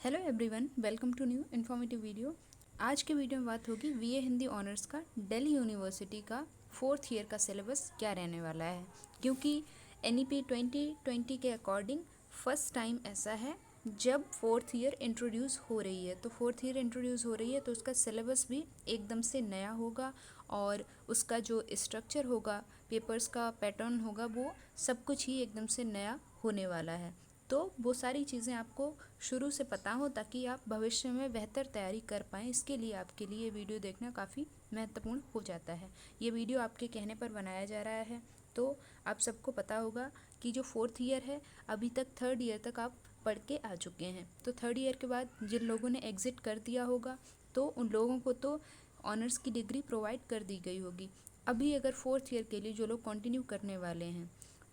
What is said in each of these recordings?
Hello everyone, welcome to new informative video. आज के video में बात होगी बीए हिंदी ऑनर्स का दिल्ली यूनिवर्सिटी का 4th ईयर का सिलेबस क्या रहने वाला है। क्योंकि एनईपी 2020 के अकॉर्डिंग फर्स्ट टाइम ऐसा है जब 4th ईयर इंट्रोड्यूस हो रही है। तो 4th ईयर इंट्रोड्यूस हो रही है तो उसका सिलेबस भी एकदम से नया होगा और उसका जो स्ट्रक्चर होगा, पेपर्स का पैटर्न होगा, वो सब कुछ ही एकदम से नया होने वाला है। तो वो सारी चीज़ें आपको शुरू से पता हो ताकि आप भविष्य में बेहतर तैयारी कर पाएँ। इसके लिए आपके लिए ये वीडियो देखना काफ़ी महत्वपूर्ण हो जाता है। ये वीडियो आपके कहने पर बनाया जा रहा है। तो आप सबको पता होगा कि जो 4th ईयर है, अभी तक 3rd ईयर तक आप पढ़ के आ चुके हैं। तो 3rd ईयर के बाद जिन लोगों ने एग्ज़िट कर दिया होगा तो उन लोगों को तो ऑनर्स की डिग्री प्रोवाइड कर दी गई होगी। अभी अगर 4th ईयर के लिए जो लोग कंटिन्यू करने वाले हैं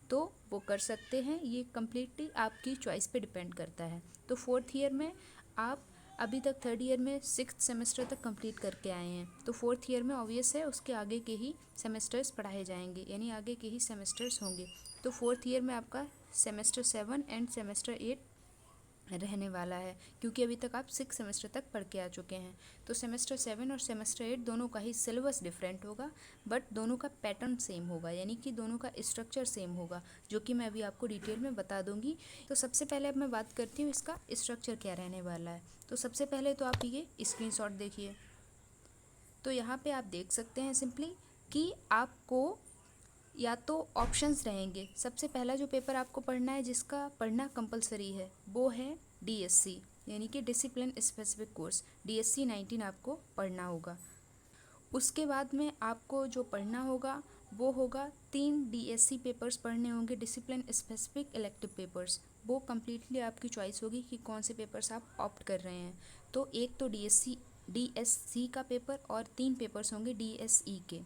तो वो कर सकते हैं। ये कम्प्लीटली आपकी चॉइस पे डिपेंड करता है। तो 4th ईयर में आप अभी तक 3rd ईयर में 6th सेमेस्टर तक कंप्लीट करके आए हैं, तो 4th ईयर में ऑब्वियस है उसके आगे के ही सेमेस्टर्स पढ़ाए जाएंगे, यानी आगे के ही सेमेस्टर्स होंगे। तो 4th ईयर में आपका सेमेस्टर 7 एंड सेमेस्टर 8 रहने वाला है, क्योंकि अभी तक आप 6 सेमेस्टर तक पढ़ के आ चुके हैं। तो सेमेस्टर 7 और सेमेस्टर 8 दोनों का ही सिलेबस डिफरेंट होगा, बट दोनों का पैटर्न सेम होगा, यानी कि दोनों का स्ट्रक्चर सेम होगा, जो कि मैं अभी आपको डिटेल में बता दूंगी। तो सबसे पहले अब मैं बात करती हूँ इसका स्ट्रक्चर क्या रहने वाला है। तो सबसे पहले तो आप ये स्क्रीनशॉट देखिए। तो यहाँ पे आप देख सकते हैं सिंपली कि आपको या तो ऑप्शंस रहेंगे। सबसे पहला जो पेपर आपको पढ़ना है, जिसका पढ़ना कंपलसरी है, वो है डीएससी, यानी कि डिसिप्लिन स्पेसिफिक कोर्स। डीएससी 19 आपको पढ़ना होगा। उसके बाद में आपको जो पढ़ना होगा वो होगा 3 डीएससी पेपर्स पढ़ने होंगे, डिसिप्लिन स्पेसिफिक इलेक्टिव पेपर्स। वो कम्प्लीटली आपकी चॉइस होगी कि कौन से पेपर्स आप ऑप्ट कर रहे हैं। तो एक तो डीएससी का पेपर और 3 पेपर्स होंगे डीएसई के।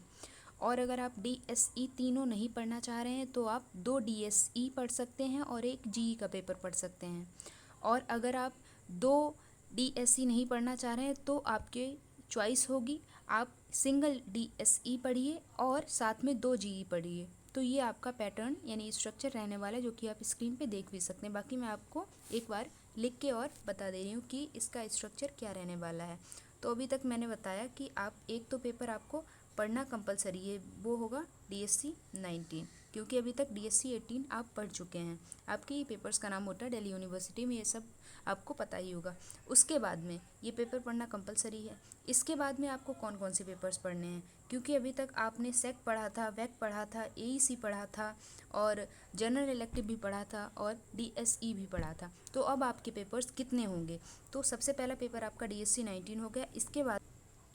और अगर आप डीएसई तीनों नहीं पढ़ना चाह रहे हैं तो आप 2 डीएसई पढ़ सकते हैं और एक जीई का पेपर पढ़ सकते हैं। और अगर आप 2 डीएसई नहीं पढ़ना चाह रहे हैं तो आपके चॉइस होगी, आप सिंगल डीएसई पढ़िए और साथ में 2 जीई पढ़िए। तो ये आपका पैटर्न यानी स्ट्रक्चर रहने वाला है, जो कि आप स्क्रीन पे देख भी सकते हैं। बाकी मैं आपको एक बार लिख के और बता दे रही हूँ कि इसका स्ट्रक्चर क्या रहने वाला है। तो अभी तक मैंने बताया कि आप एक तो पेपर आपको पढ़ना कंपलसरी है, वो होगा डीएससी 19, क्योंकि अभी तक डीएससी 18 आप पढ़ चुके हैं। आपके ये पेपर्स का नाम होता है दिल्ली यूनिवर्सिटी में, ये सब आपको पता ही होगा। उसके बाद में ये पेपर पढ़ना कंपलसरी है। इसके बाद में आपको कौन कौन से पेपर्स पढ़ने हैं, क्योंकि अभी तक आपने सेक पढ़ा था, वैक पढ़ा था, एईसी पढ़ा था और जनरल इलेक्टिव भी पढ़ा था और डीएसई भी पढ़ा था। तो अब आपके पेपर्स कितने होंगे? तो सबसे पहला पेपर आपका डीएससी 19 हो गया।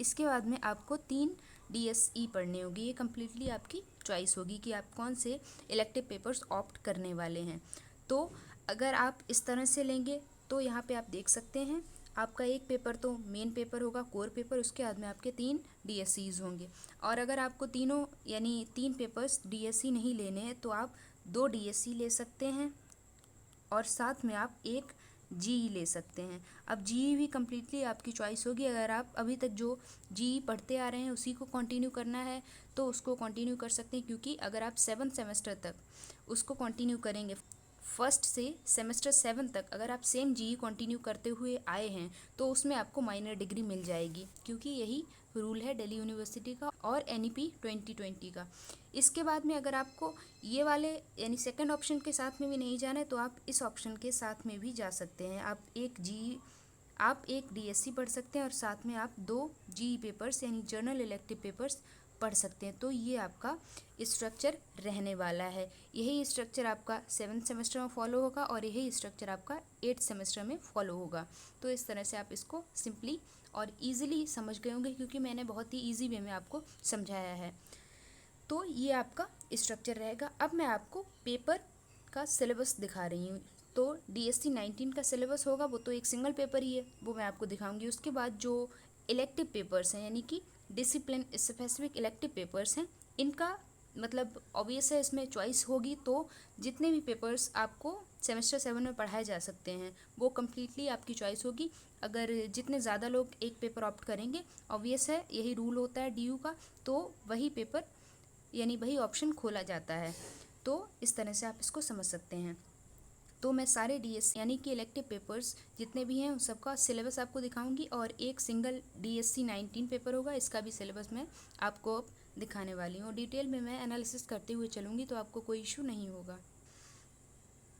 इसके बाद में आपको 3 डीएसई पढ़ने होगी। ये कम्प्लीटली आपकी चॉइस होगी कि आप कौन से इलेक्टिव पेपर्स ऑप्ट करने वाले हैं। तो अगर आप इस तरह से लेंगे तो यहाँ पे आप देख सकते हैं आपका एक पेपर तो मेन पेपर होगा, कोर पेपर, उसके बाद में आपके 3 डीएसईज होंगे। और अगर आपको तीनों यानी 3 पेपर्स डीएसई नहीं लेने हैं तो आप 2 डीएसई ले सकते हैं और साथ में आप एक जीई ले सकते हैं। अब जीई भी कम्प्लीटली आपकी चॉइस होगी। अगर आप अभी तक जो जीई पढ़ते आ रहे हैं उसी को कंटिन्यू करना है तो उसको कंटिन्यू कर सकते हैं, क्योंकि अगर आप 7th सेमेस्टर तक उसको कंटिन्यू करेंगे, फर्स्ट से सेमेस्टर 7 तक अगर आप सेम जीई कंटिन्यू करते हुए आए हैं तो उसमें आपको माइनर डिग्री मिल जाएगी, क्योंकि यही रूल है दिल्ली यूनिवर्सिटी का और एनईपी 2020 का। इसके बाद में अगर आपको ये वाले यानी सेकंड ऑप्शन के साथ में भी नहीं जाना है तो आप इस ऑप्शन के साथ में भी जा सकते हैं। आप एक डीएससी पढ़ सकते हैं और साथ में आप 2 जीई पेपर्स यानी जर्नल इलेक्टिव पेपर्स पढ़ सकते हैं। तो ये आपका स्ट्रक्चर रहने वाला है। यही स्ट्रक्चर आपका 7th सेमेस्टर में फॉलो होगा और यही स्ट्रक्चर आपका 8th सेमेस्टर में फॉलो होगा। तो इस तरह से आप इसको सिंपली और ईजिली समझ गए होंगे, क्योंकि मैंने बहुत ही ईजी वे में आपको समझाया है। तो ये आपका स्ट्रक्चर रहेगा। अब मैं आपको पेपर का सिलेबस दिखा रही हूँ। तो डीएससी 19 का सिलेबस होगा, वो तो एक सिंगल पेपर ही है, वो मैं आपको दिखाऊंगी। उसके बाद जो इलेक्टिव पेपर्स हैं यानी कि डिसिप्लिन स्पेसिफिक इलेक्टिव पेपर्स हैं, इनका मतलब ऑब्वियस है इसमें चॉइस होगी। तो जितने भी पेपर्स आपको सेमेस्टर 7 में पढ़ाए जा सकते हैं वो कम्प्लीटली आपकी चॉइस होगी। अगर जितने ज़्यादा लोग एक पेपर ऑप्ट करेंगे, ऑब्वियस है यही रूल होता है डीयू का, तो वही पेपर यानी वही ऑप्शन खोला जाता है। तो इस तरह से आप इसको समझ सकते हैं। तो मैं सारे डीएससी यानी कि इलेक्टिव पेपर्स जितने भी हैं उन सबका सिलेबस आपको दिखाऊंगी, और एक सिंगल डीएससी 19 पेपर होगा, इसका भी सिलेबस मैं आपको अब दिखाने वाली हूँ। डिटेल में मैं एनालिसिस करते हुए चलूँगी तो आपको कोई इशू नहीं होगा।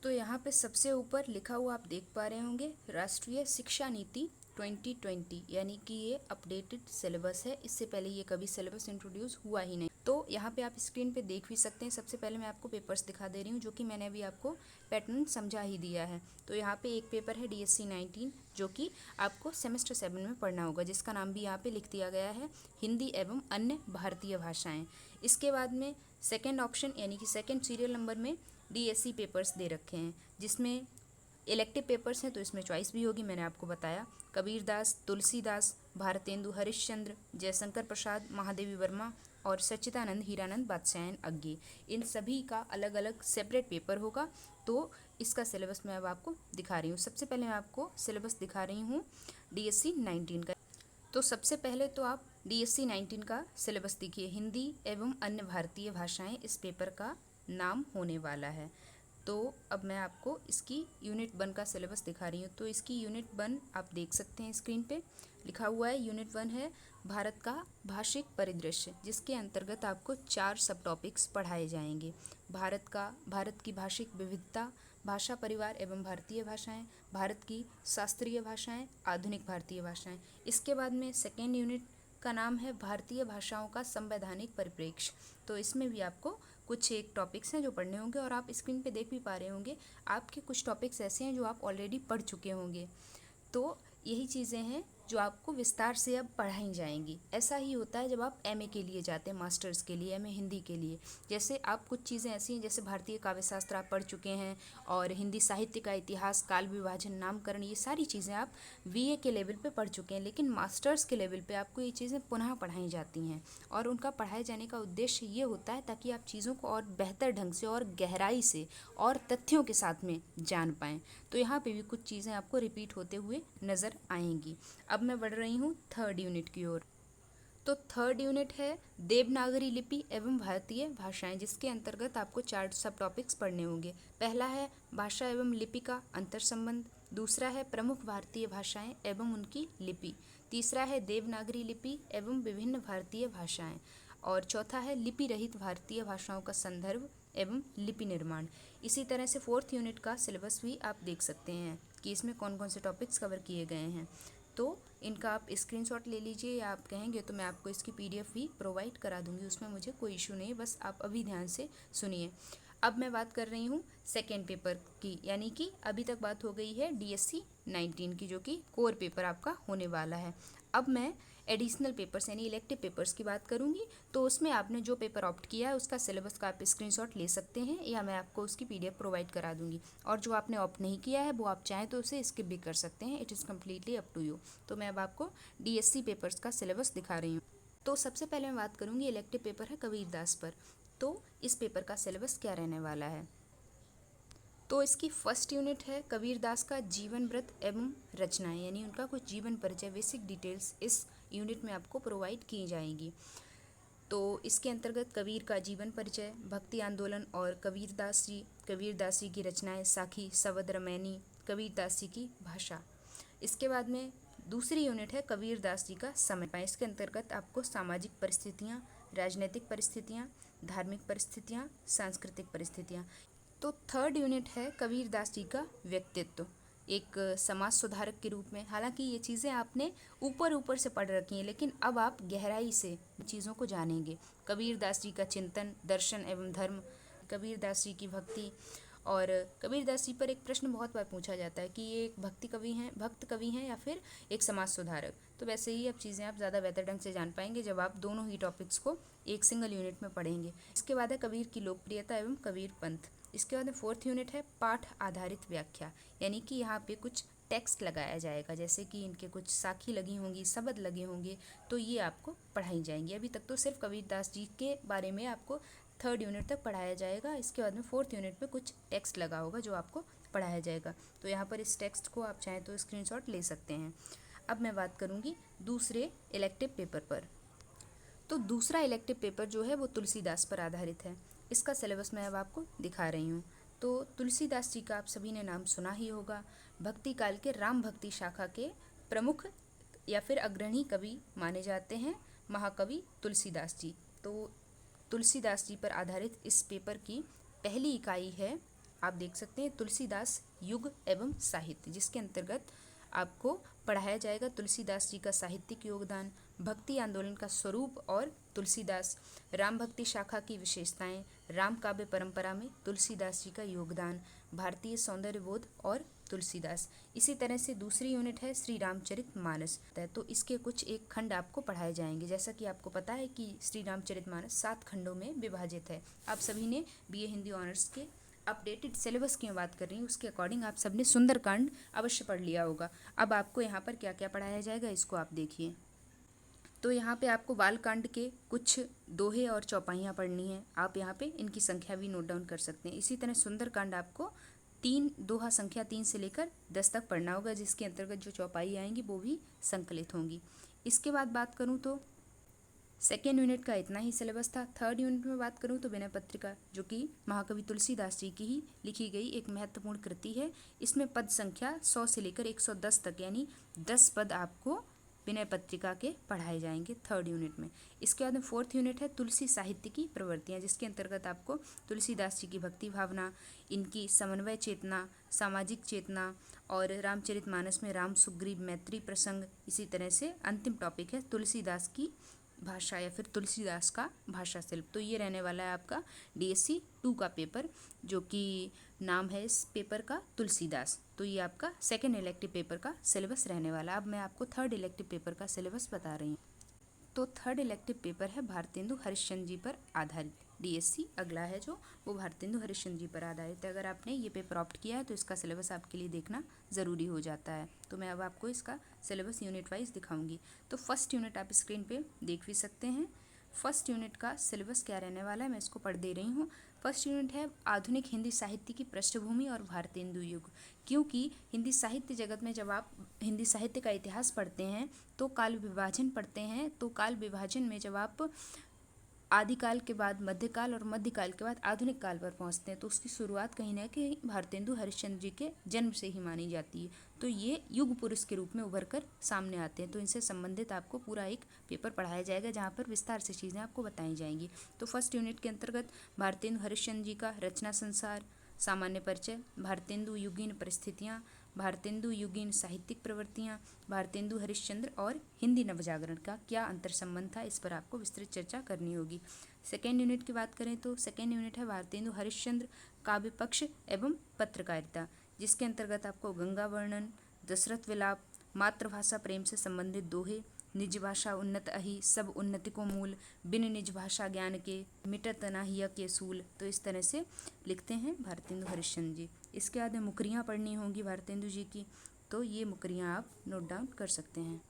तो यहाँ पे सबसे ऊपर लिखा हुआ आप देख पा रहे होंगे राष्ट्रीय शिक्षा नीति 2020, यानी कि ये अपडेटेड सिलेबस है। इससे पहले ये कभी सिलेबस इंट्रोड्यूस हुआ ही नहीं। तो यहाँ पे आप स्क्रीन पे देख भी सकते हैं। सबसे पहले मैं आपको पेपर्स दिखा दे रही हूँ, जो कि मैंने अभी आपको पैटर्न समझा ही दिया है। तो यहाँ पे एक पेपर है डीएससी 19, जो कि आपको सेमेस्टर 7 में पढ़ना होगा, जिसका नाम भी यहाँ पे लिख दिया गया है, हिंदी एवं अन्य भारतीय भाषाएँ। इसके बाद में सेकेंड ऑप्शन यानी कि सेकेंड सीरियल नंबर में डीएससी पेपर्स दे रखे हैं, जिसमें इलेक्टिव पेपर्स हैं तो इसमें चॉइस भी होगी, मैंने आपको बताया। कबीरदास, तुलसीदास, भारतेंदु हरिश्चंद्र, जयशंकर प्रसाद, महादेवी वर्मा और सच्चिदानंद हीरानंद बादशाहन अज्ञे, इन सभी का अलग अलग सेपरेट पेपर होगा। तो इसका सिलेबस मैं अब आपको दिखा रही हूँ। सबसे पहले मैं आपको सिलेबस दिखा रही हूँ डीएससी 19 का। तो सबसे पहले तो आप डीएससी 19 का सिलेबस देखिए, हिंदी एवं अन्य भारतीय भाषाएं इस पेपर का नाम होने वाला है। तो अब मैं आपको इसकी यूनिट 1 का सिलेबस दिखा रही हूँ। तो इसकी यूनिट 1 आप देख सकते हैं स्क्रीन पे लिखा हुआ है। यूनिट 1 है भारत का भाषिक परिदृश्य, जिसके अंतर्गत आपको 4 सब टॉपिक्स पढ़ाए जाएंगे। भारत की भाषिक विविधता, भाषा परिवार एवं भारतीय भाषाएं, भारत की शास्त्रीय भाषाएं, आधुनिक भारतीय भाषाएं। इसके बाद में सेकेंड यूनिट का नाम है भारतीय भाषाओं का संवैधानिक परिप्रेक्ष्य। तो इसमें भी आपको कुछ एक टॉपिक्स हैं जो पढ़ने होंगे, और आप स्क्रीन पे देख भी पा रहे होंगे आपके कुछ टॉपिक्स ऐसे हैं जो आप ऑलरेडी पढ़ चुके होंगे। तो यही चीज़ें हैं जो आपको विस्तार से अब पढ़ाई जाएंगी। ऐसा ही होता है जब आप एमए के लिए जाते हैं, मास्टर्स के लिए, एमए हिंदी के लिए। जैसे आप कुछ चीज़ें ऐसी हैं, जैसे भारतीय काव्यशास्त्र आप पढ़ चुके हैं, और हिंदी साहित्य का इतिहास, काल विभाजन, नामकरण, ये सारी चीज़ें आप बीए के लेवल पे पढ़ चुके हैं। लेकिन मास्टर्स के लेवल पे आपको ये चीज़ें पुनः पढ़ाई जाती हैं, और उनका पढ़ाए जाने का उद्देश्य ये होता है ताकि आप चीज़ों को और बेहतर ढंग से और गहराई से और तथ्यों के साथ में जान पाएँ। तो यहाँ पे भी कुछ चीज़ें आपको रिपीट होते हुए नज़र आएंगी। अब मैं बढ़ रही हूँ थर्ड यूनिट की ओर। तो थर्ड यूनिट है देवनागरी लिपि एवं भारतीय भाषाएं, जिसके अंतर्गत आपको 4 सब टॉपिक्स पढ़ने होंगे। पहला है भाषा एवं लिपि का अंतर संबंध, दूसरा है प्रमुख भारतीय भाषाएं एवं उनकी लिपि, तीसरा है देवनागरी लिपि एवं विभिन्न भारतीय भाषाएं, और चौथा है लिपि रहित भारतीय भाषाओं का संदर्भ एवं लिपि निर्माण। इसी तरह से फोर्थ यूनिट का सिलेबस भी आप देख सकते हैं कि इसमें कौन कौन से टॉपिक्स कवर किए गए हैं। तो इनका आप स्क्रीनशॉट ले लीजिए, या आप कहेंगे तो मैं आपको इसकी पीडीएफ भी प्रोवाइड करा दूंगी, उसमें मुझे कोई इशू नहीं है। बस आप अभी ध्यान से सुनिए। अब मैं बात कर रही हूँ सेकेंड पेपर की, यानी कि अभी तक बात हो गई है डीएससी 19 की, जो कि कोर पेपर आपका होने वाला है। अब मैं एडिशनल पेपर्स यानी इलेक्टिव पेपर्स की बात करूंगी। तो उसमें आपने जो पेपर ऑप्ट किया है उसका सिलेबस का आप स्क्रीनशॉट ले सकते हैं, या मैं आपको उसकी पीडीएफ प्रोवाइड करा दूंगी। और जो आपने ऑप्ट नहीं किया है वो आप चाहें तो उसे स्किप भी कर सकते हैं, it is completely up to you. तो मैं अब आपको डीएससी पेपर्स का सिलेबस दिखा रही हूँ। तो सबसे पहले मैं बात करूँगी इलेक्टिव पेपर है कबीरदास पर। तो इस पेपर का सिलेबस क्या रहने वाला है। तो इसकी फर्स्ट यूनिट है कबीरदास का जीवन व्रत एवं रचनाएं, यानी उनका कुछ जीवन परिचय, बेसिक डिटेल्स इस यूनिट में आपको प्रोवाइड की जाएंगी। तो इसके अंतर्गत कबीर का जीवन परिचय, भक्ति आंदोलन और कबीरदास जी की रचनाएं, साखी, सवद, रमैनी, कबीरदास जी की भाषा। इसके बाद में दूसरी यूनिट है कबीरदास जी का समय। इसके अंतर्गत आपको सामाजिक परिस्थितियाँ, राजनीतिक परिस्थितियाँ, धार्मिक परिस्थितियाँ, सांस्कृतिक परिस्थितियाँ। तो थर्ड यूनिट है कबीरदास जी का व्यक्तित्व, एक समाज सुधारक के रूप में। हालांकि ये चीज़ें आपने ऊपर ऊपर से पढ़ रखी हैं, लेकिन अब आप गहराई से चीज़ों को जानेंगे। कबीरदास जी का चिंतन, दर्शन एवं धर्म, कबीरदास जी की भक्ति। और कबीरदास जी पर एक प्रश्न बहुत बार पूछा जाता है कि ये एक भक्त कवि हैं या फिर एक समाज सुधारक। तो वैसे ही अब चीज़ें आप ज़्यादा बेहतर ढंग से जान पाएंगे जब आप दोनों ही टॉपिक्स को एक सिंगल यूनिट में पढ़ेंगे। इसके बाद है कबीर की लोकप्रियता एवं कबीर पंथ। इसके बाद में फोर्थ यूनिट है पाठ आधारित व्याख्या, यानी कि यहाँ पे कुछ टेक्स्ट लगाया जाएगा, जैसे कि इनके कुछ साखी लगी होंगी, शब्द लगे होंगे, तो ये आपको पढ़ाई जाएंगी। अभी तक तो सिर्फ कबीरदास जी के बारे में आपको थर्ड यूनिट तक पढ़ाया जाएगा। इसके बाद में फोर्थ यूनिट में कुछ टेक्स्ट लगा होगा जो आपको पढ़ाया जाएगा। तो यहाँ पर इस टेक्स्ट को आप चाहें तो स्क्रीनशॉट ले सकते हैं। अब मैं बात करूँगी दूसरे इलेक्टिव पेपर पर। तो दूसरा इलेक्टिव पेपर जो है वो तुलसीदास पर आधारित है। इसका सिलेबस मैं अब आपको दिखा रही हूँ। तो तुलसीदास जी का आप सभी ने नाम सुना ही होगा। भक्ति काल के राम भक्ति शाखा के प्रमुख या फिर अग्रणी कवि माने जाते हैं महाकवि तुलसीदास जी। तो तुलसीदास जी पर आधारित इस पेपर की पहली इकाई है, आप देख सकते हैं, तुलसीदास युग एवं साहित्य, जिसके अंतर्गत आपको पढ़ाया जाएगा तुलसीदास जी का साहित्यिक योगदान, भक्ति आंदोलन का स्वरूप और तुलसीदास, राम भक्ति शाखा की विशेषताएं, राम काव्य परंपरा में तुलसीदास जी का योगदान, भारतीय सौंदर्य बोध और तुलसीदास। इसी तरह से दूसरी यूनिट है श्री रामचरित मानस। तो इसके कुछ एक खंड आपको पढ़ाए जाएंगे। जैसा कि आपको पता है कि श्री रामचरित मानस 7 खंडों में विभाजित है। आप सभी ने बीए हिंदी ऑनर्स के अपडेटेड सिलेबस की बात कर रही हूँ, उसके अकॉर्डिंग आप सबने सुंदरकांड अवश्य पढ़ लिया होगा। अब आपको यहाँ पर क्या क्या पढ़ाया जाएगा इसको आप देखिए। तो यहाँ पे आपको बालकांड के कुछ दोहे और चौपाइयाँ पढ़नी है। आप यहाँ पे इनकी संख्या भी नोट डाउन कर सकते हैं। इसी तरह सुंदरकांड आपको 3 दोहा संख्या 3 से लेकर 10 तक पढ़ना होगा, जिसके अंतर्गत जो चौपाई आएंगी वो भी संकलित होंगी। इसके बाद बात करूँ तो सेकेंड यूनिट का इतना ही सिलेबस था। थर्ड यूनिट में बात करूँ तो विनय पत्रिका, जो कि महाकवि तुलसीदास जी की ही लिखी गई एक महत्वपूर्ण कृति है। इसमें पद संख्या 100 से लेकर 110 तक, यानी 10 पद आपको विनय पत्रिका के पढ़ाए जाएंगे थर्ड यूनिट में। इसके बाद में फोर्थ यूनिट है तुलसी साहित्य की प्रवृत्तियाँ, जिसके अंतर्गत आपको तुलसीदास जी की भक्ति भावना, इनकी समन्वय चेतना, सामाजिक चेतना और रामचरितमानस में राम सुग्रीव मैत्री प्रसंग। इसी तरह से अंतिम टॉपिक है तुलसीदास की भाषा या फिर तुलसीदास का भाषा शिल्प। तो ये रहने वाला है आपका DSC 2 का पेपर, जो कि नाम है इस पेपर का तुलसीदास। तो ये आपका सेकेंड इलेक्टिव पेपर का सिलेबस रहने वाला। अब मैं आपको थर्ड इलेक्टिव पेपर का सिलेबस बता रही हूँ। तो थर्ड इलेक्टिव पेपर है भारतेंदु हरिश्चंद्र जी पर आधारित। DSC अगला है जो वो भारतेंदु हरिश्चंद्र जी पर आधारित है। अगर आपने ये पेपर ऑप्ट किया है तो इसका सिलेबस आपके लिए देखना ज़रूरी हो जाता है। तो मैं अब आपको इसका सिलेबस यूनिट वाइज दिखाऊंगी। तो फर्स्ट यूनिट आप स्क्रीन पे देख भी सकते हैं। फर्स्ट यूनिट का सिलेबस क्या रहने वाला है, मैं इसको पढ़ दे रही हूँ। फर्स्ट यूनिट है आधुनिक हिंदी साहित्य की पृष्ठभूमि और भारतेंदु युग। क्योंकि हिंदी साहित्य जगत में जब आप हिंदी साहित्य का इतिहास पढ़ते हैं तो काल विभाजन पढ़ते हैं, तो काल विभाजन में जब आप आदिकाल के बाद मध्यकाल और मध्यकाल के बाद आधुनिक काल पर पहुंचते हैं तो उसकी शुरुआत कहीं ना कहीं भारतेंदु हरिश्चंद्र जी के जन्म से ही मानी जाती है। तो ये युग पुरुष के रूप में उभर कर सामने आते हैं। तो इनसे संबंधित आपको पूरा एक पेपर पढ़ाया जाएगा जहाँ पर विस्तार से चीज़ें आपको बताई जाएंगी। तो फर्स्ट यूनिट के अंतर्गत भारतेंदु हरिश्चंद्र जी का रचना संसार, सामान्य परिचय, भारतेंदु युगीन परिस्थितियाँ, भारतेंदु युगीन साहित्यिक प्रवृत्तियाँ, भारतेंदु हरिश्चंद्र और हिंदी नवजागरण का क्या अंतर संबंध था, इस पर आपको विस्तृत चर्चा करनी होगी। सेकेंड यूनिट की बात करें तो सेकेंड यूनिट है भारतेंदु हरिश्चंद्र काव्य पक्ष एवं पत्रकारिता, जिसके अंतर्गत आपको गंगा वर्णन, दशरथ विलाप, मातृभाषा प्रेम से संबंधित दोहे, निज भाषा उन्नत अहि सब उन्नति को मूल, बिन निज भाषा ज्ञान के मिटत न हिय के सूल। तो इस तरह से लिखते हैं भारतेंदु हरिश्चंद्र जी। इसके बाद में मुकरियाँ पढ़नी होंगी भारतेंदु जी की, तो ये मुकरियाँ आप नोट डाउन कर सकते हैं।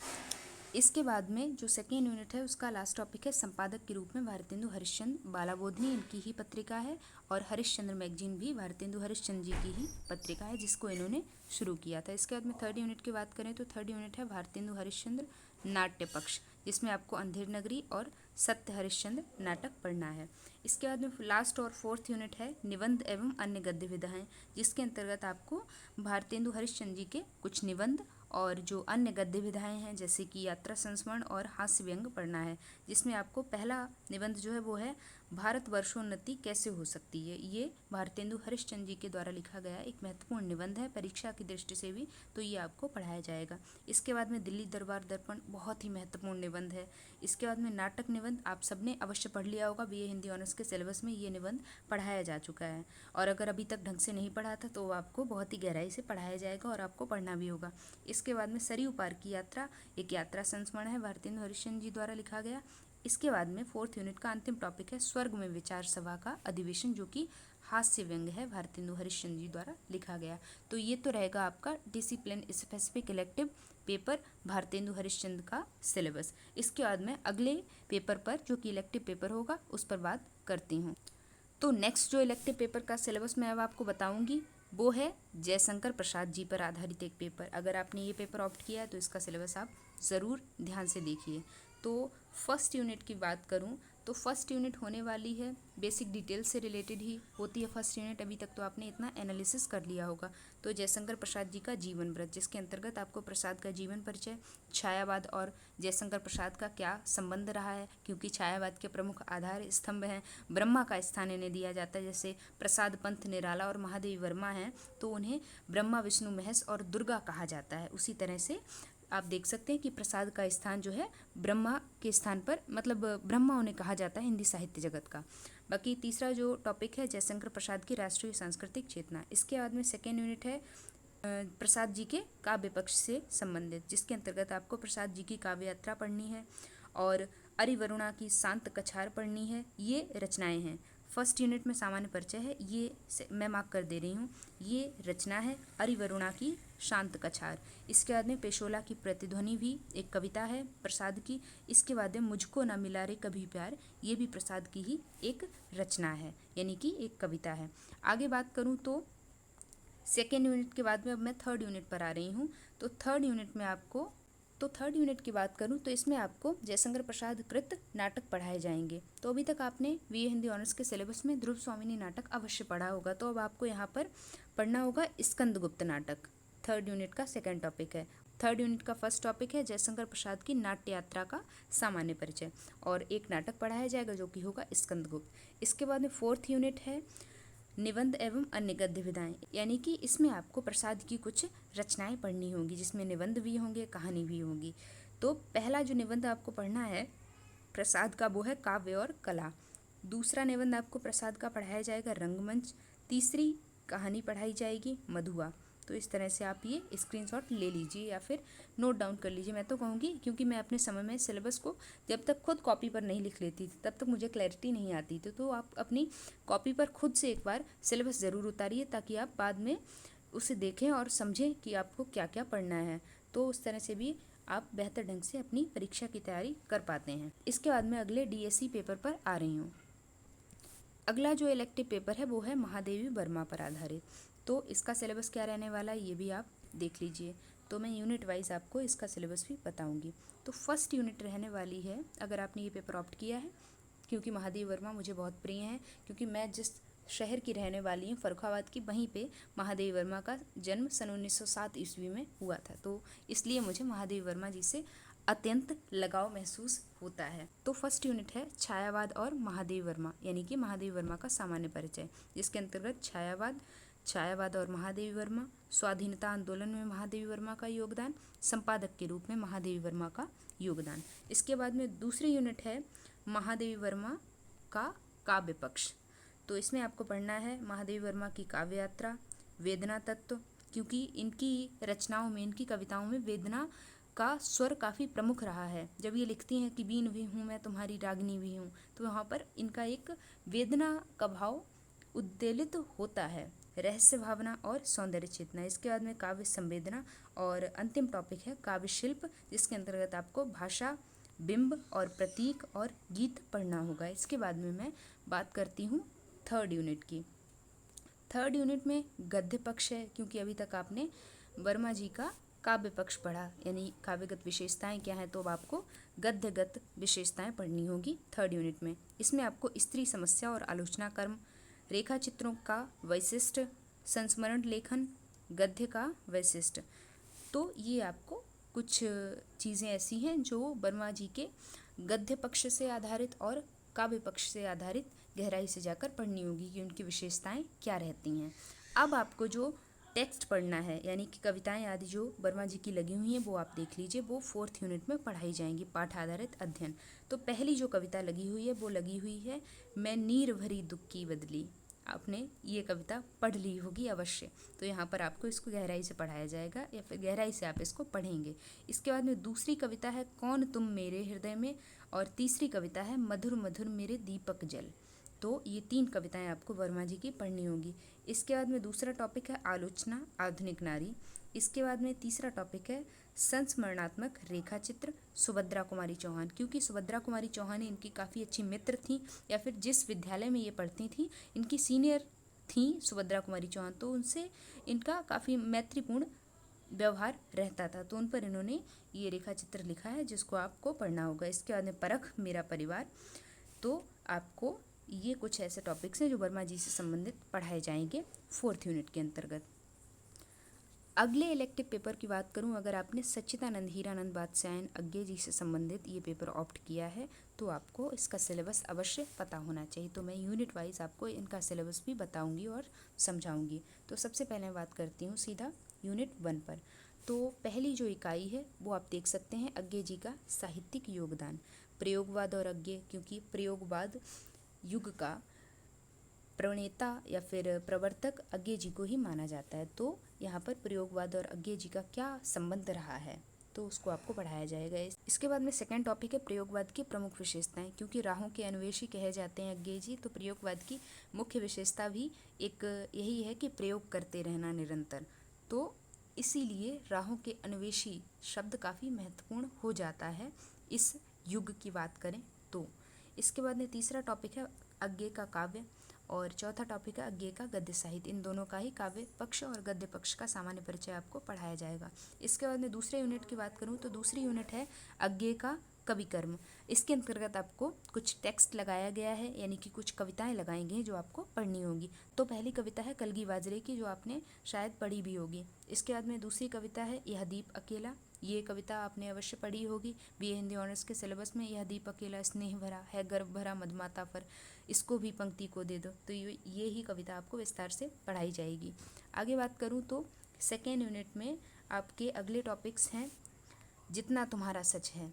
इसके बाद में जो सेकेंड यूनिट है उसका लास्ट टॉपिक है संपादक के रूप में भारतेंदु हरिश्चंद्र, बालाबोधिनी इनकी ही पत्रिका है और हरिश्चंद्र मैगजीन भी भारतेंदु हरिश्चंद्र जी की ही पत्रिका है जिसको इन्होंने शुरू किया था। इसके बाद में थर्ड यूनिट की बात करें तो थर्ड यूनिट है भारतेंदु हरिश्चंद्र नाट्य पक्ष, जिसमें आपको अंधेर नगरी और सत्य हरिश्चंद्र नाटक पढ़ना है। इसके बाद में लास्ट और फोर्थ यूनिट है निबंध एवं अन्य गद्य विधाएं, जिसके अंतर्गत आपको भारतेंदु हरिश्चंद्र जी के कुछ निबंध और जो अन्य गद्य विधाएं हैं जैसे कि यात्रा संस्मरण और हास्य व्यंग पढ़ना है, जिसमें आपको पहला निबंध जो है वो है भारत वर्षोन्नति कैसे हो सकती है। ये भारतेंदु हरिश्चंद्र जी के द्वारा लिखा गया एक महत्वपूर्ण निबंध है परीक्षा की दृष्टि से भी, तो ये आपको पढ़ाया जाएगा। इसके बाद में दिल्ली दरबार दर्पण बहुत ही महत्वपूर्ण निबंध है। इसके बाद में नाटक निबंध आप सबने अवश्य पढ़ लिया होगा, बीए हिंदी ऑनर्स के सिलेबस में ये निबंध पढ़ाया जा चुका है और अगर अभी तक ढंग से नहीं पढ़ा था तो आपको बहुत ही गहराई से पढ़ाया जाएगा और आपको पढ़ना भी होगा। इसके बाद में सरयू पार की यात्रा एक यात्रा संस्मरण है भारतेंदु हरिश्चंद्र जी द्वारा लिखा गया। इसके बाद में फोर्थ यूनिट का अंतिम टॉपिक है स्वर्ग में विचार सभा का अधिवेशन, जो कि हास्य व्यंग है भारतेंदु हरिश्चंद्र जी द्वारा लिखा गया। तो ये तो रहेगा आपका discipline specific elective paper Bharatendu Harishchandra का सिलेबस। इसके बाद में अगले पेपर पर जो कि इलेक्टिव पेपर होगा उस पर बात करती हूँ। तो नेक्स्ट जो इलेक्टिव पेपर का सिलेबस मैं अब आपको बताऊंगी वो है जयशंकर प्रसाद जी पर आधारित एक पेपर। अगर आपने ये पेपर ऑप्ट किया है तो इसका सिलेबस आप ज़रूर ध्यान से देखिए। तो फर्स्ट यूनिट की बात करूं तो फर्स्ट यूनिट होने वाली है बेसिक डिटेल्स से रिलेटेड ही होती है फर्स्ट यूनिट। अभी तक तो आपने इतना एनालिसिस कर लिया होगा। तो जयशंकर प्रसाद जी का जीवन व्रत, जिसके अंतर्गत आपको प्रसाद का जीवन परिचय, छायावाद और जयशंकर प्रसाद का क्या संबंध रहा है, क्योंकि छायावाद के प्रमुख आधार स्तंभ हैं। ब्रह्मा का स्थान इन्हें दिया जाता है, जैसे प्रसाद पंत निराला और महादेवी वर्मा हैं तो उन्हें ब्रह्मा विष्णु महेश और दुर्गा कहा जाता है। उसी तरह से आप देख सकते हैं कि प्रसाद का स्थान जो है ब्रह्मा के स्थान पर, मतलब ब्रह्मा उन्हें कहा जाता है हिंदी साहित्य जगत का। बाकी तीसरा जो टॉपिक है जयशंकर प्रसाद की राष्ट्रीय सांस्कृतिक चेतना। इसके बाद में सेकेंड यूनिट है प्रसाद जी के काव्य पक्ष से संबंधित, जिसके अंतर्गत आपको प्रसाद जी की काव्य यात्रा पढ़नी है और अरिवरुणा की शांत कछार पढ़नी है। ये रचनाएं हैं। फर्स्ट यूनिट में सामान्य परिचय है, ये मैं मार्क कर दे रही हूँ। ये रचना है अरिवरुणा की शांत कछार। इसके बाद में पेशोला की प्रतिध्वनि भी एक कविता है प्रसाद की। इसके बाद में मुझको ना मिला रे कभी प्यार, ये भी प्रसाद की ही एक रचना है, यानी कि एक कविता है। आगे बात करूँ तो सेकेंड यूनिट के बाद में अब मैं थर्ड यूनिट पर आ रही हूँ। तो थर्ड यूनिट की बात करूँ तो इसमें आपको जयशंकर प्रसाद कृत नाटक पढ़ाए जाएंगे। तो अभी तक आपने बीए हिंदी ऑनर्स के सिलेबस में ध्रुव स्वामिनी नाटक अवश्य पढ़ा होगा। तो अब आपको यहाँ पर पढ़ना होगा स्कंदगुप्त नाटक। थर्ड यूनिट का सेकेंड टॉपिक है। थर्ड यूनिट का फर्स्ट टॉपिक है जयशंकर प्रसाद की नाट्य यात्रा का सामान्य परिचय, और एक नाटक पढ़ाया जाएगा जो कि होगा स्कंदगुप्त। इसके बाद में फोर्थ यूनिट है निबंध एवं अन्य गद्य विधाएं, यानी कि इसमें आपको प्रसाद की कुछ रचनाएं पढ़नी होंगी, जिसमें निबंध भी होंगे, कहानी भी होगी। तो पहला जो निबंध आपको पढ़ना है प्रसाद का वो है काव्य और कला। दूसरा निबंध आपको प्रसाद का पढ़ाया जाएगा रंगमंच। तीसरी कहानी पढ़ाई जाएगी मधुआ। तो इस तरह से आप ये स्क्रीनशॉट ले लीजिए या फिर नोट डाउन कर लीजिए। मैं तो कहूँगी, क्योंकि मैं अपने समय में सिलेबस को जब तक खुद कॉपी पर नहीं लिख लेती थी तब तक मुझे क्लैरिटी नहीं आती थी। तो आप अपनी कॉपी पर खुद से एक बार सिलेबस ज़रूर उतारिए, ताकि आप बाद में उसे देखें और समझें कि आपको क्या क्या पढ़ना है। तो उस तरह से भी आप बेहतर ढंग से अपनी परीक्षा की तैयारी कर पाते हैं। इसके बाद मैं अगले डीएससी पेपर पर आ रही हूँ। अगला जो इलेक्टिव पेपर है वो है महादेवी वर्मा पर आधारित। तो इसका सिलेबस क्या रहने वाला है ये भी आप देख लीजिए। तो मैं यूनिट वाइज आपको इसका सिलेबस भी बताऊंगी। तो फर्स्ट यूनिट रहने वाली है, अगर आपने ये पेपर ऑप्ट किया है, क्योंकि महादेवी वर्मा मुझे बहुत प्रिय है, क्योंकि मैं जिस शहर की रहने वाली हूँ फर्रुखाबाद की, वहीं पे महादेवी वर्मा का जन्म सन 1907 ईस्वी में हुआ था। तो इसलिए मुझे महादेवी वर्मा जी से अत्यंत लगाव महसूस होता है। तो फर्स्ट यूनिट है छायावाद और महादेवी वर्मा, यानी कि महादेवी वर्मा का सामान्य परिचय, जिसके अंतर्गत छायावाद और महादेवी वर्मा, स्वाधीनता आंदोलन में महादेवी वर्मा का योगदान, संपादक के रूप में महादेवी वर्मा का योगदान। इसके बाद में दूसरी यूनिट है महादेवी वर्मा का काव्य पक्ष। तो इसमें आपको पढ़ना है महादेवी वर्मा की काव्य यात्रा, वेदना तत्व, क्योंकि इनकी रचनाओं में, इनकी कविताओं में वेदना का स्वर काफ़ी प्रमुख रहा है। जब ये लिखती हैं कि बीन भी हूँ मैं तुम्हारी रागनी भी हूँ, तो यहाँ पर इनका एक वेदना का भाव उद्वेलित होता है। रहस्य भावना और सौंदर्य चेतना। इसके बाद में काव्य संवेदना, और अंतिम टॉपिक है काव्य शिल्प, जिसके अंतर्गत आपको भाषा, बिंब और प्रतीक और गीत पढ़ना होगा। इसके बाद में मैं बात करती हूँ थर्ड यूनिट की। थर्ड यूनिट में गद्य पक्ष है, क्योंकि अभी तक आपने वर्मा जी का काव्य पक्ष पढ़ा, यानी काव्यगत विशेषताएं क्या हैं, तो अब आपको गद्यगत विशेषताएं पढ़नी होगी थर्ड यूनिट में। इसमें आपको स्त्री समस्या और आलोचना कर्म, रेखा चित्रों का वैशिष्ट, संस्मरण लेखन, गद्य का वैशिष्ट। तो ये आपको कुछ चीज़ें ऐसी हैं जो वर्मा जी के गद्य पक्ष से आधारित और काव्य पक्ष से आधारित गहराई से जाकर पढ़नी होगी कि उनकी विशेषताएं क्या रहती हैं। अब आपको जो टेक्स्ट पढ़ना है, यानी कि कविताएं आदि जो वर्मा जी की लगी हुई हैं वो आप देख लीजिए, वो फोर्थ यूनिट में पढ़ाई जाएंगी, पाठ आधारित अध्ययन। तो पहली जो कविता लगी हुई है वो लगी हुई है मैं नीर भरी दुख की बदली। आपने ये कविता पढ़ ली होगी अवश्य। तो यहाँ पर आपको इसको गहराई से पढ़ाया जाएगा, या फिर गहराई से आप इसको पढ़ेंगे। इसके बाद में दूसरी कविता है कौन तुम मेरे हृदय में, और तीसरी कविता है मधुर मधुर मेरे दीपक जल। तो ये तीन कविताएं आपको वर्मा जी की पढ़नी होगी। इसके बाद में दूसरा टॉपिक है आलोचना आधुनिक नारी। इसके बाद में तीसरा टॉपिक है संस्मरणात्मक रेखा चित्र, सुभद्रा कुमारी चौहान, क्योंकि सुभद्रा कुमारी चौहान इनकी काफ़ी अच्छी मित्र थी, या फिर जिस विद्यालय में ये पढ़ती थी इनकी सीनियर थी सुभद्रा कुमारी चौहान, तो उनसे इनका काफ़ी मैत्रीपूर्ण व्यवहार रहता था। तो उन पर इन्होंने ये रेखा चित्र लिखा है, जिसको आपको पढ़ना होगा। इसके बाद में परख मेरा परिवार, तो आपको ये कुछ ऐसे टॉपिक्स हैं जो वर्मा जी से संबंधित पढ़ाए जाएंगे 4th यूनिट के अंतर्गत। अगले इलेक्टिव पेपर की बात करूं, अगर आपने सच्चिदानंद हीरानंद वात्स्यायन अज्ञे जी से संबंधित ये पेपर ऑप्ट किया है तो आपको इसका सिलेबस अवश्य पता होना चाहिए। तो मैं यूनिट वाइज आपको इनका सिलेबस भी बताऊंगी और समझाऊंगी। तो सबसे पहले मैं बात करती हूँ सीधा यूनिट 1 पर। तो पहली जो इकाई है वो आप देख सकते हैं अज्ञे जी का साहित्यिक योगदान। प्रयोगवाद और अज्ञे, क्योंकि प्रयोगवाद युग का प्रणेता या फिर प्रवर्तक अज्ञे जी को ही माना जाता है। तो यहाँ पर प्रयोगवाद और अज्ञे जी का क्या संबंध रहा है तो उसको आपको पढ़ाया जाएगा। इसके बाद में सेकंड टॉपिक है प्रयोगवाद की प्रमुख विशेषताएं। क्योंकि राहों के अन्वेषी कहे जाते हैं अज्ञे जी, तो प्रयोगवाद की मुख्य विशेषता भी एक यही है कि प्रयोग करते रहना निरंतर। तो इसीलिए राहों के अन्वेषी शब्द काफ़ी महत्वपूर्ण हो जाता है इस युग की बात करें तो। इसके बाद में तीसरा टॉपिक है अज्ञे का काव्य और चौथा टॉपिक है अज्ञे का गद्य साहित्य। इन दोनों का ही काव्य पक्ष और गद्य पक्ष का सामान्य परिचय आपको पढ़ाया जाएगा। इसके बाद में दूसरे यूनिट की बात करूं तो दूसरी यूनिट है अज्ञे का कवि कर्म। इसके अंतर्गत आपको कुछ टेक्स्ट लगाया गया है, यानी कि कुछ कविताएं लगाई गई जो आपको पढ़नी होगी। तो पहली कविता है कलगी वाजरे की, जो आपने शायद पढ़ी भी होगी। इसके बाद में दूसरी कविता है यह दीप अकेला। ये कविता आपने अवश्य पढ़ी होगी। बीए हिंदी ऑनर्स के सिलेबस में यह दीप अकेला स्नेह भरा है गर्भ भरा मधमाता पर, इसको भी पंक्ति को दे दो। तो ये ही कविता आपको विस्तार से पढ़ाई जाएगी। आगे बात करूँ तो सेकेंड यूनिट में आपके अगले टॉपिक्स हैं जितना तुम्हारा सच है।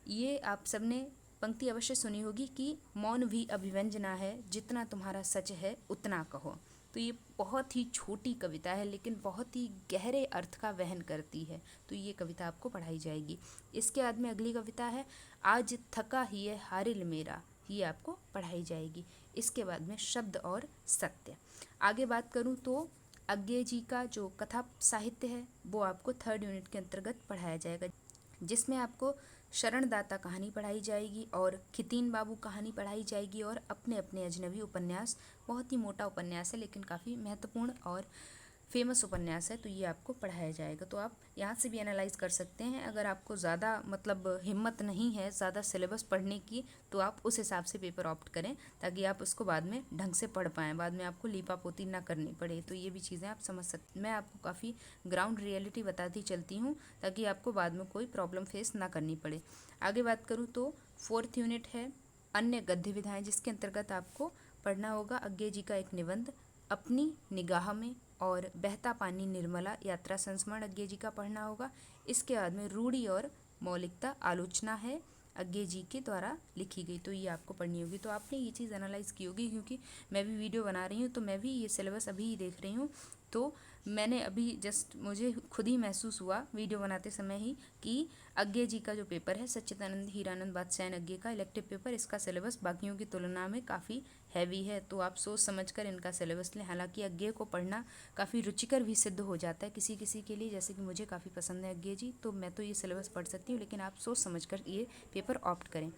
ये आप सबने पंक्ति अवश्य सुनी होगी कि मौन भी अभिव्यंजना है, जितना तुम्हारा सच है उतना कहो। तो ये बहुत ही छोटी कविता है लेकिन बहुत ही गहरे अर्थ का वहन करती है। तो ये कविता आपको पढ़ाई जाएगी। इसके बाद में अगली कविता है आज थका ही है हारिल मेरा, ये आपको पढ़ाई जाएगी। इसके बाद में शब्द और सत्य। आगे बात करूँ तो अज्ञे जी का जो कथा साहित्य है वो आपको थर्ड यूनिट के अंतर्गत पढ़ाया जाएगा, जिसमें आपको शरणदाता कहानी पढ़ाई जाएगी और खितीन बाबू कहानी पढ़ाई जाएगी और अपने अपने अजनबी उपन्यास। बहुत ही मोटा उपन्यास है लेकिन काफ़ी महत्वपूर्ण और फेमस उपन्यास है, तो ये आपको पढ़ाया जाएगा। तो आप यहाँ से भी एनालाइज कर सकते हैं। अगर आपको ज़्यादा मतलब हिम्मत नहीं है ज़्यादा सिलेबस पढ़ने की तो आप उस हिसाब से पेपर ऑप्ट करें ताकि आप उसको बाद में ढंग से पढ़ पाएँ, बाद में आपको लीपापोती ना करनी पड़े। तो ये भी चीज़ें आप समझ सकते। मैं आपको काफ़ी ग्राउंड रियलिटी बताती चलती हूँ ताकि आपको बाद में कोई प्रॉब्लम फेस ना करनी पड़े। आगे बात करूँ तो 4th यूनिट है अन्य गद्य विधाएँ, जिसके अंतर्गत आपको पढ़ना होगा अज्ञे जी का एक निबंध अपनी निगाह में और बहता पानी निर्मला यात्रा संस्मरण अज्ञे जी का पढ़ना होगा। इसके बाद में रूढ़ी और मौलिकता आलोचना है अज्ञे जी के द्वारा लिखी गई, तो ये आपको पढ़नी होगी। तो आपने ये चीज़ एनालाइज की होगी क्योंकि मैं भी वीडियो बना रही हूँ तो मैं भी ये सिलेबस अभी ही देख रही हूँ। तो मैंने अभी जस्ट मुझे खुद ही महसूस हुआ वीडियो बनाते समय ही कि अज्ञे जी का जो पेपर है सच्चिदानंद हीरानंद वात्स्यायन अज्ञे का इलेक्टिव पेपर, इसका सिलेबस बाकियों की तुलना में काफ़ी हैवी है। तो आप सोच समझकर इनका सिलेबस लें। हालांकि अज्ञे को पढ़ना काफ़ी रुचिकर भी सिद्ध हो जाता है किसी किसी के लिए, जैसे कि मुझे काफ़ी पसंद है अज्ञे जी, तो मैं तो ये सिलेबस पढ़ सकती हूँ, लेकिन आप सोच समझकर ये पेपर ऑप्ट करें।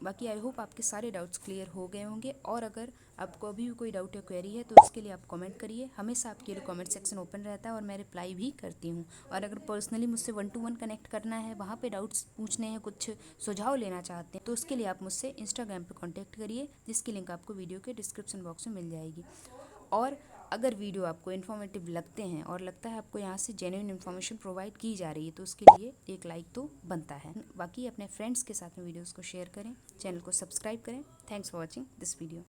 बाकी आई होप आपके सारे डाउट्स क्लियर हो गए होंगे, और अगर आपको अभी भी कोई डाउट या क्वेरी है तो इसके लिए आप कमेंट करिए। हमेशा आपके लिए कमेंट सेक्शन ओपन रहता है और मैं रिप्लाई भी करती हूँ। और अगर पर्सनली मुझसे 1 to 1 कनेक्ट करना है, वहाँ पे डाउट्स पूछने हैं, कुछ सुझाव लेना चाहते हैं, तो उसके लिए आप मुझसे इंस्टाग्राम पे कांटेक्ट करिए, जिसकी लिंक आपको वीडियो के डिस्क्रिप्शन बॉक्स में मिल जाएगी। और अगर वीडियो आपको इन्फॉर्मेटिव लगते हैं और लगता है आपको यहाँ से जेन्युइन इन्फॉर्मेशन प्रोवाइड की जा रही है तो उसके लिए एक लाइक तो बनता है। बाकी अपने फ्रेंड्स के साथ में वीडियोस को शेयर करें, चैनल को सब्सक्राइब करें। Thanks for watching this video.